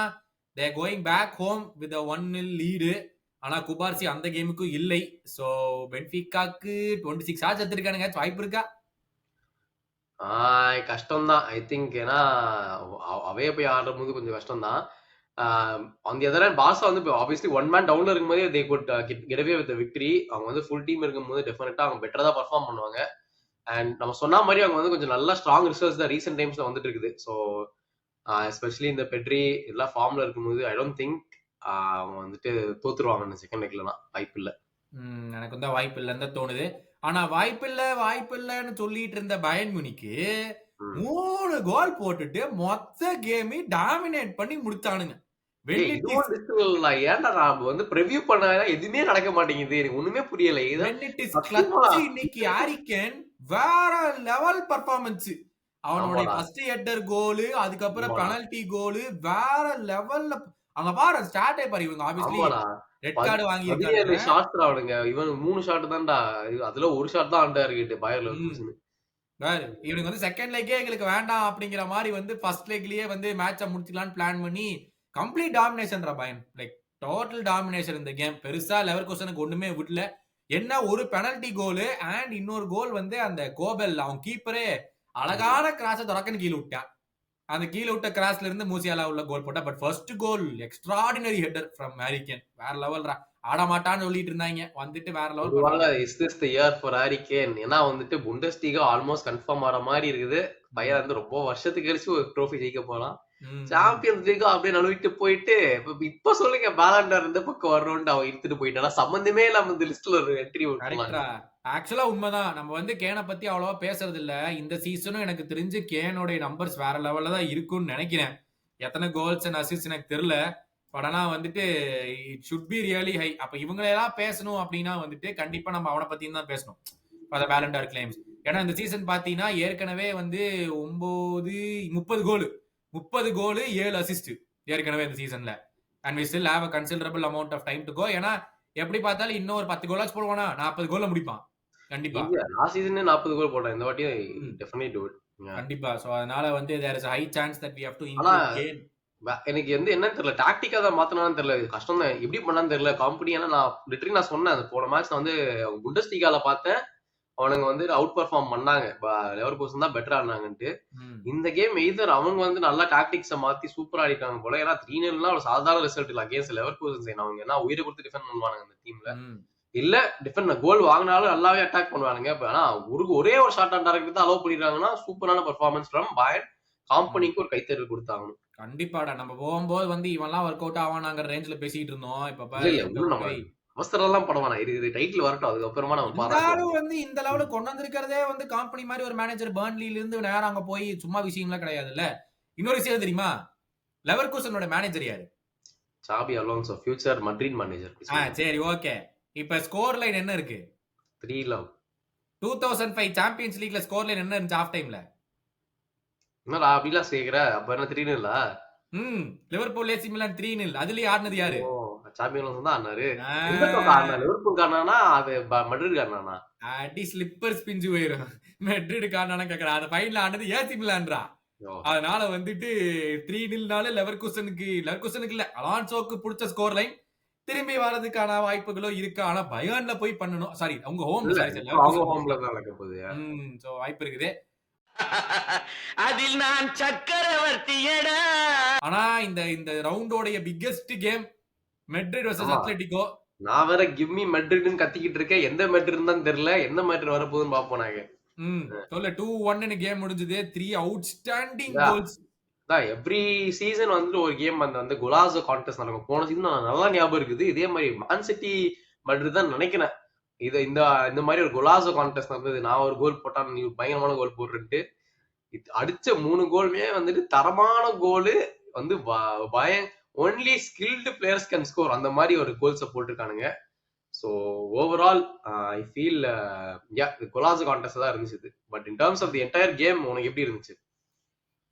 they are going back home with a 1-0 lead. ஆனா குபார்சி அந்த கேமுக்கு இல்லை. சோ பென்ஃபிகாக்கு 26 ஷாட்ஸ் எடுத்துட்டானுங்க. வாய்ப்பு இருக்கா? கஷ்டம் தான் ஐ திங்க். ஏன்னா அவே போய் ஆடும்போது கொஞ்சம் கஷ்டம் தான். அந்த எதிராக பார்சா வந்து ஆப்வியஸ்லி ஒன் மேன் டவுன்ல இருக்கும்போதே தே could get away with victory. அவங்க வந்து ஃபுல் டீம் இருக்கும்போது டெஃபினட்டா அவங்க பெட்டரா தான் பர்ஃபார்ம் பண்ணுவாங்க. அண்ட் நம்ம சொன்ன மாதிரி அவங்க வந்து கொஞ்சம் நல்ல ஸ்ட்ராங் ரிசர்ச் தான் ரீசெண்ட் டைம்ஸ்ல வந்துட்டு இருக்குது. ஸோ எஸ்பெஷலி இந்த பெட்ரி எல்லாம் ஃபார்ம்ல இருக்கும்போது ஐ டோன்ட் திங்க் அவங்க வந்துட்டு தோத்துருவாங்க செகண்ட் லெக்லனா. வாய்ப்பு இல்ல. எனக்கு வந்து வாய்ப்பு இல்லைன்னு தோணுது. ஆனா வாய்ப்பு இல்லன்னு சொல்லிட்டு இருந்த பயன் முனிக்கு 3 கோல் போட்டுட்டு மொத்த கேம் டாமினேட் பண்ணி முடிச்சானுங்க. ஏன்டா நான் வந்து ப்ரிவியூ பண்ண எதுவுமே நடக்க மாட்டேங்குது. எனக்கு ஒண்ணுமே புரியல. இன்னைக்கு ஹாரிகேன் வேற லெவல் பெர்ஃபார்மன்ஸ். அவனோட ஃபர்ஸ்ட் ஹெட்டர் கோல், அதுக்கப்புறம் பெனல்டி கோல் வேற லெவல்ல. அங்க பாரு ஸ்டார்ட்டே பாரு. இவங்க ஆப்வியஸ்லி ரெட் கார்டு வாங்கி இருக்காங்க. ஷாட்ஸ் அவனுங்க. இவன் 3 ஷாட் தான்டா. அதுல ஒரு ஷாட் தான் ஆன் டார்கெட் பயர் லெவர்குசன். வேற இவனுங்க வந்து செகண்ட் லெக்கே எங்களுக்கு வேண்டாம் அப்படிங்கிற மாதிரி வந்து ஃபர்ஸ்ட் லெக்லயே வந்து மேட்சை முடிச்சுக்கலாம்னு பிளான் பண்ணி கம்ப்ளீட் டாமினேஷன்ரா பயன். லைக் டோட்டல் டாமினேஷன் இந்த கேம். பெருசா லெவர்குசனுக்கு ஒண்ணுமே விடல. என்ன ஒரு பெனல்டி கோல் அண்ட் இன்னொரு கோல் வந்து அந்த கோபெல் அவன் கீப்பரே அழகான கிராஸை தொடக்கன்னு கீழே விட்டான். அந்த கீழே விட்ட கிராஸ்ல இருந்து மூசியாலா உள்ள கோல் போட்டா. But first goal extraordinary header from Harry Kane. வேற லெவல்ரா. ஆடமாட்டான்னு சொல்லிட்டு இருந்தாங்க, வந்துட்டு வேற level. Is this the year for Harry Kane? ஏன்னா வந்துட்டு புண்டஸ்லீகா ஆல்மோஸ்ட் கன்ஃபார்ம் ஆற மாதிரி இருக்குது. பையன் வந்து ரொம்ப வருஷத்துக்கு கழிச்சு ஒரு ட்ரோஃபி ஜெயிக்க போலாம். சாம்பியன்ஸ் லீக் அப்படியே நழுவிட்டு போயிட்டு இப்ப சொல்லுங்க பேலண்டர் இந்த பக்கம் வரணும்னு அவன் இழுத்துட்டு போயிட்டானா சம்பந்தமே இல்லாம இந்த லிஸ்ட்ல ஒரு என்ட்ரி. ஆக்சுவலா உண்மைதான். நம்ம வந்து கேனை பத்தி அவ்வளவா பேசுறது இல்ல. இந்த சீசனும் எனக்கு தெரிஞ்சு கேனோட நம்பர்ஸ் வேற லெவல்ல தான் இருக்கும்னு நினைக்கிறேன். எத்தனை கோல்ஸ் அண்ட் அசிஸ்ட் எனக்கு தெரியல. பட் ஆனா வந்துட்டு it should be really high. அப்ப இவங்களெல்லாம் பேசணும் அப்படின்னா வந்துட்டு கண்டிப்பா நம்ம அவனை பத்தியும் தான் பேசணும். பேலண்டர் கிளைம்ஸ். ஏன்னா இந்த சீசன் பாத்தீங்கன்னா ஏற்கனவே வந்து 30 கோல் 7 அசிஸ்ட் ஏற்கனவே இந்த சீசன்ல. And we still have a considerable amount of time to go. ஏன்னா எப்படி பார்த்தாலும் இன்னும் ஒரு 10 கோலாச்சும் போடுவானா 40 கோல்ல முடிப்பான் கண்டிப்பா. லாஸ்ட் சீசனே 40 கோல் போட்டான். இந்த வாட்டி டெஃபினெட்லி டு இட். கண்டிப்பா. சோ அதனால வந்து there is a high chance that we have to ஆனா include Kane. எனக்கு வந்து என்னன்னு தெரியல, டாக்டிக்கா தான் மாத்தனான்னு தெரியல, இது கஷ்டம் தான், எப்படி பண்ணான்னு தெரியல. காம்பெனி ஏன்னா நான் சொன்னேன் அந்த போன மேட்ச் வந்து புண்டஸ்லீகால பார்த்தேன், அவனுங்க வந்து அவுட் பெர்ஃபார்ம் பண்ணாங்க, லெவர்கூசன் தான் பெட்டரா ஆனாங்கன்ட்டு. இந்த கேம் எய்தர் அவங்க வந்து நல்லா டாக்டிக்ஸை மாத்தி சூப்பரா ஆடிட்டாங்க போல. ஏன்னா 3-0 ஒரு சாதாரண ரிசல்ட் இல்ல அகேன்ஸ்ட் லெவர்கூசன். அவங்க ஏன்னா உயிரை கொடுத்து டிஃபெண்ட் பண்ணுவானுங்க அந்த டீம்ல. இல்ல டிஃபெண்ட் கோல் வாங்கினாலும் நல்லாவே அட்டாக் பண்ணுவானுங்க. ஆனா ஒரே ஒரு ஷார்ட் ஆன் டார்கெட் தான் அலோவ் பண்ணிடுறாங்கன்னா சூப்பரான பெர்ஃபார்மன்ஸ் ஃப்ரம் பயர்ன். காம்பெனிக்கு ஒரு கைத்தறல் கொடுத்தாங்க. கண்டிப்பாடா. நம்ம போகும்போது வந்து இவன்லாம் ஒர்க் அவுட் ஆவானாங்கிற ரேஞ்ச்ல பேசிட்டு இருந்தோம். இப்ப அவசரம் படவானா இது டைட்டில் வரட்டும், அதுக்கப்புறமா நம்ம பாராட்டலாம். வந்து இந்த லெவலுக்கு கொண்டு வந்திருக்கிறதே வந்து காம்பெனி மாதிரி ஒரு மேனேஜர் பர்ன்லில இருந்து நேரம் அங்க போய் சும்மா விஷயம்லாம் கிடையாதுல்ல. இன்னொரு விஷயம் தெரியுமா, லெவர்கூசனோட மேனேஜர் யாரு? சாபி அலோன்சோ, ஃபியூச்சர் மட்ரிட் மேனேஜர். சரி ஓகே. இப்ப ஸ்கோர் லைன் என்ன இருக்கு? 3-0. 2005 சாம்பியன்ஸ் லீக்ல ஸ்கோர் லைன் என்ன இருந்துச்சு ஆஃப் டைம்ல? என்னடா அப்படிலாம் கேக்குற? அப்ப என்ன 3-0? Liverpool AC Milan 3-0. அதுலயே ஆடுனது யாரு? சாபி அலோன்சோ தான் ஆனாரு. லிவர்பூல் காரணனா அது மட்ரிட் காரணனா? அடி ஸ்லிப்பர்ஸ் பிஞ்சு போயிரும். மட்ரிட் காரணனா கேக்குறா. அந்த ஃபைனல் ஆனது ஏசி மிலான்டா. அதனால வந்துட்டு 3-0னால லெவர்கூசனுக்கு இல்ல அலான்சோக்கு பிடிச்ச ஸ்கோர் லைன். திரும்பி வரதுக்கான வாய்ப்புகளோ இருக்கு. ஆனா பயர்ன்ல போய் பண்ணணும். சாரி அவங்க ஹோம்ல தான் நடக்க போகுது. சோ வாய்ப்பு இருக்குது. அதில் நான் சக்கரவர்த்தியடா. ஆனா இந்த ரவுண்டோட biggest game Madrid versus Atletico. நான் வேற கிவ் மீ மெட்ரிட்னு கத்திக்கிட்டு இருக்கேன். எந்த மெட்ரிட் தான் தெரியல, எந்த மெட்ரிட் வர போகுதுன்னு பாப்போம் நாங்க. சொல்ல 2-1 கேம் முடிஞ்சது. 3 அவுட்ஸ்டாண்டிங் கோல்ஸ். எவ்ரி சீசன் வந்து ஒரு கேம் வந்து குலாசோ கான்டெஸ்ட் நடக்கும். போன சீசன் நல்லா ஞாபகம் இருக்குது. இதே மாதிரி மேன் சிட்டி மட்ரிட் தான் நினைக்கிறேன். இந்த மாதிரி ஒரு குலாசோ கான்டெஸ்ட் நடந்தது. நான் ஒரு கோல் போட்டான், நீ பயங்கரமான கோல் போடுறேன்ட்டு. அடிச்ச 3 கோலுமே வந்துட்டு தரமான கோலு வந்து only skilled players can score அந்த மாதிரி ஒரு கோல்ஸை போட்டிருக்கானுங்க. So overall I feel golazo contest தான் இருந்துச்சு. But in terms of the entire game உனக்கு எப்படி இருந்துச்சு?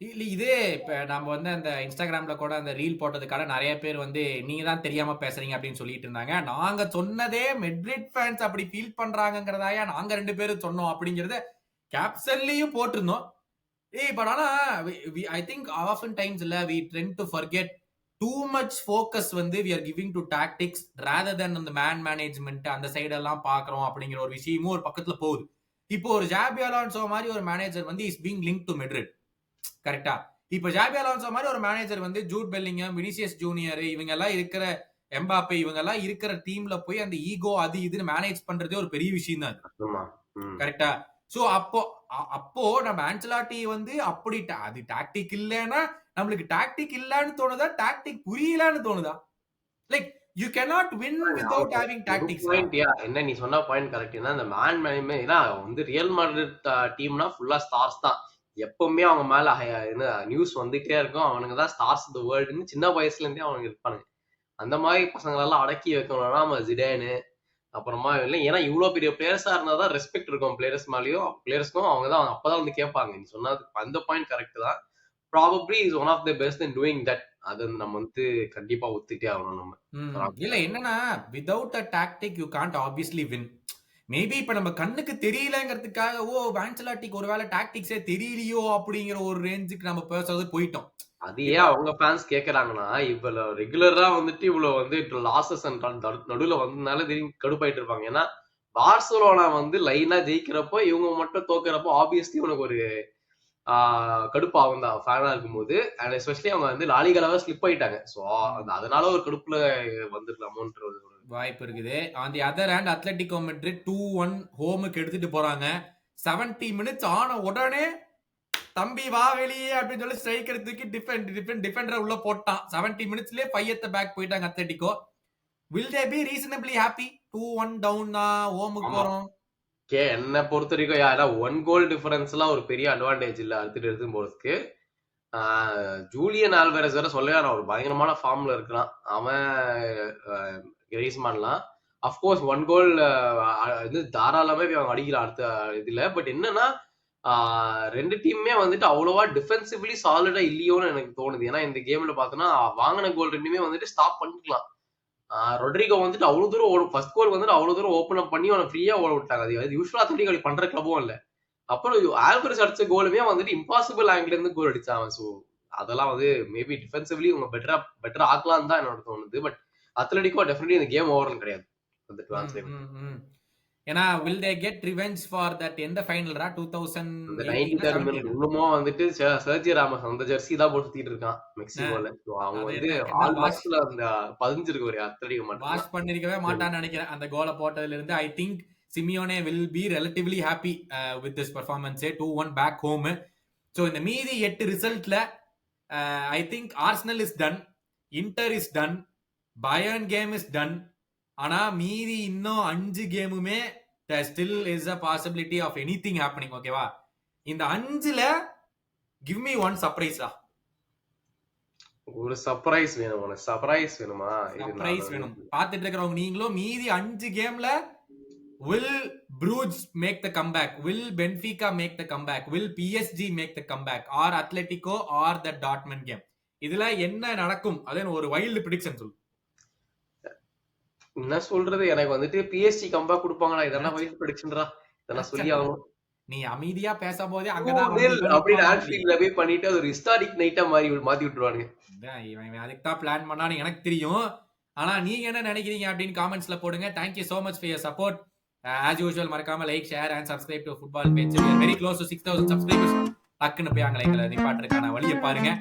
இல்ல இதே இப்ப நம்ம வந்து அந்த இன்ஸ்டாகிராம்ல கூட அந்த ரீல் போட்டதுக்காக நிறைய பேர் வந்து நீங்க தான் தெரியாம பேசுறீங்க அப்படின்னு சொல்லிட்டு இருந்தாங்க. நாங்க சொன்னதே மெட்ரிட் ஃபேன்ஸ் அப்படி ஃபீல் பண்றாங்கிறதாயா நாங்க 2 பேரும் சொன்னோம் அப்படிங்கறத கேப்ஷன்லயும் போட்டிருந்தோம். பட் ஆனா ஐ திங்க் ஆஃபன் டைம்ஸ் இல்ல we tend to forget too much focus வந்து we are giving to tactics rather than அந்த மேன் மேனேஜ்மெண்ட் அந்த சைடெல்லாம் பாக்குறோம் அப்படிங்கிற ஒரு விஷயமும் ஒரு பக்கத்துல போகுது. இப்போ ஒரு ஜாபி அலான்சோ மாதிரி ஒரு மேனேஜர் வந்து is being link to Madrid. கரெக்டா? இப்ப ஜாபி அலான்சோ மாதிரி ஒரு மேனேஜர் வந்து ஜூட் பெல்லிங்கம், வினிசியஸ் ஜூனியர், இவங்க எல்லாம் இருக்கிற எம்பாப்பே, இவங்க எல்லாம் இருக்கிற டீம்ல போய் அந்த ஈகோ அது இதுன்னு மேனேஜ் பண்றதே ஒரு பெரிய விஷயம் தான். கரெக்டா? சோ அப்போ நம்ம ஆன்செலாட்டி வந்து அப்படி அது டாக்டிக் இல்லைன்னா நம்மளுக்கு டாக்டிக் இல்லன்னு தோணுதா, டாக்டிக் புரியலன்னு தோணுதா? Like you cannot win without having tactics. என்ன நீ சொன்ன பாயிண்ட் கரெக்ட். அந்த மேன் மேனேஜ்மென்ட் வந்து ரியல் மேட்ரிட் டீம்னா ஃபுல்லா ஸ்டார்ஸ் தான். எப்பவுமே அவங்க மேல நியூஸ் வந்துட்டே இருக்கும். அவனுங்க தான் ஸ்டார்ஸ் தி வேர்ல்டுன்னு சின்ன வயசுல இருந்தே அவங்க இருப்பானுங்க. அந்த மாதிரி பசங்களெல்லாம் அடக்கி வைக்கணும்னா நம்ம ஜிடேனு அப்புறமா இல்லை, ஏன்னா இவ்வளவு பெரிய பிளேயர்ஸா இருந்தாதான் ரெஸ்பெக்ட் இருக்கும் பிளேயர்ஸ் மேலேயும். பிளேயர்ஸ்க்கும் அவங்க தான் அப்பதான் வந்து கேட்பாங்க. நீ சொன்னது அந்த பாயிண்ட் கரெக்ட் தான். Probably is one of the best in doing that. அது நம்ம வந்து கண்டிப்பா ஒத்துக்கிட்டே ஆகணும் நம்ம. இல்ல என்னன்னா without a tactic you can't obviously win. Maybe இப்ப நம்ம கண்ணுக்கு தெரியலங்கிறதுக்காக ஆன்செலாட்டிக்கு ஒருவேளை டாக்டிக்ஸே தெரியலையோ அப்படிங்கிற ஒரு ரேஞ்சுக்கு நம்ம பேசுறது போயிட்டோம். அது ஏன் அவங்க ஃபேன்ஸ் கேக்குறாங்கன்னா, இவ்வளவு ரெகுலரா வந்துட்டு இவ்வளவு வந்து லாசஸ் நடுவுல வந்ததுனால திடீர்னு கடுப்பாயிட்டு இருப்பாங்க. ஏன்னா பார்சலோனா வந்து லைனா ஜெயிக்கிறப்போ இவங்க மட்டும் தோக்குறப்போ ஆப்வியஸ்லி உனக்கு ஒரு கடுப்பாகும் தான் ஃபேனா இருக்கும்போது. அண்ட் எஸ்பெஷலி அவங்க வந்து லாலிகளாவே ஸ்லிப் ஆயிட்டாங்க. ஸோ அதனால ஒரு கடுப்புல வந்துருக்கலாமோன்ற ஒரு வாய்ப்பு இருக்குது. On the other hand Atletico Madrid 2-1 ஹோமுக்கு எடுத்துட்டு போறாங்க. 70 மினிட்ஸ் ஆன உடனே தம்பி வா வெளியே அப்படின்னு சொல்லி ஸ்ட்ரைக்கர் தூக்கி டிஃபெண்டர் உள்ள போட்டான். 70 மினிட்ஸ்லயே 5 at the back போயிட்டாங்க Atletico. will they be reasonably happy? 2-1 down தான் ஹோமுக்கு போறோம். என்ன பொறுத்த வரைக்கும் யாரா 1 கோல் டிஃபரன்ஸ்லாம் ஒரு பெரிய அட்வான்டேஜ் இல்ல அடுத்துட்டு எடுத்து போறதுக்கு. ஜூலியன் ஆல்வரஸ் வேற சொல்லவே ஒரு பயங்கரமான ஃபார்ம்ல இருக்கிறான் அவன். கிரீஸ்மான்லாம் அஃப்கோர்ஸ் 1 கோல் இது தாராளமே போய் அவங்க அடிக்கலாம் அடுத்த இதுல. பட் என்னன்னா ரெண்டு டீமுமே வந்துட்டு அவ்வளவா டிஃபென்சிவ்லி சாலிடா இல்லையோன்னு எனக்கு தோணுது. ஏன்னா இந்த கேம்ல பார்த்தோன்னா வாங்கின கோல் ரெண்டுமே வந்துட்டு ஸ்டாப் பண்ணிக்கலாம். ரொட்ரிகோ வந்துட்டு அவ்வளவு தூரம் ஃபர்ஸ்ட் கோல் வந்துட்டு அவ்வளவு தூரம் ஓப்பன் அப் பண்ணி அவனை ஃப்ரீயா ஓட விட்டாங்க. அது யூஸ்வலா அத்லெட்டிகோ அப்படி பண்ற கிளப்பும் இல்ல. அப்புறம் ஆல்வரஸ் அடிச்ச கோலுமே வந்துட்டு இம்பாசிபிள் ஆங்கிள் இருந்து கோல் அடிச்சாங்க. ஸோ அதெல்லாம் வந்து மேபி டிஃபென்சிவ்லி உங்க பெட்டரா ஆக்கலாம் தான் என்னோட தோணுது. பட் அத்லெட்டிகோ டெஃபினெட்லி இந்த கேம் ஓவர்னு கிடையாது. ஏன்னா will they get revenge for that எந்த ஃபைனல்ரா 2018 இன்னமும் வந்துட்டு சர்ஜி ராமஸ் அந்த ஜெர்சி தான் போட்டு சுத்திட்டு இருக்கான் மெக்சிகோல. அவங்க வந்து ஆல்மோஸ்ட்ல அந்த பதிஞ்சிருக்கு ஒரு அத்லெட்டிகோ மட்டும் வாஷ் பண்ணிருக்கவே மாட்டான்னு நினைக்கிறேன். அந்த கோலை போட்டதுல இருந்து I think Simeone will be relatively happy with this performance. 2-1 back home. So இந்த மீதி 8 ரிசல்ட்ல I think Arsenal is done, Inter is done, Bayern game is done. ஆனா மீதி இன்னும் 5 கேமுமே there still is a possibility of anything happening. ஓகேவா? இந்த 5ல give me one surprise. ஒரு சர்ப்ரைஸ் வேணும். உனக்கு சர்ப்ரைஸ் வேணுமா? சர்ப்ரைஸ் வேணும். பாத்துட்டு இருக்கறவங்க நீங்களும் மீதி 5 கேம்ல will Bruges make the comeback, will Benfica make the comeback, will PSG make the comeback, or Atletico or the Dortmund game? இதுல என்ன நடக்கும்? அதே ஒரு வைல்ட் பிரெடிக்ஷன் சொல்லு. என்ன சொல்றது, எனக்கு வந்துட்டு பிஎஸ்ஜி கம்பேக் கொடுப்பாங்கடா. இதெல்லாம் வைல்ட் பிரெடிக்ஷன்டா. இதெல்லாம் சொல்லி ஆகணும். நீ அமைதியா பேசும்போதே அங்கதான் அப்படின்னு ஆன்ஃபீல்ட்ல போய் பண்ணிட்டு அது ஒரு ஹிஸ்டாரிக் நைட்டா மாத்தி விட்டுருவானுங்க. இவன் அதுக்கு தான் பிளான் பண்ணான்னு எனக்கு தெரியும். ஆனா நீங்க என்ன நினைக்கிறீங்க அப்படின்னு காமெண்ட்ஸ்ல போடுங்க. Thank you so much for your support. as usual மறக்காம like, share and subscribe to football page. We are very close to 6000 subscribers. டக்குன்னு போய் அங்க லைக்ல நிப்பாட்டுறதுக்கான வழியை பாருங்க.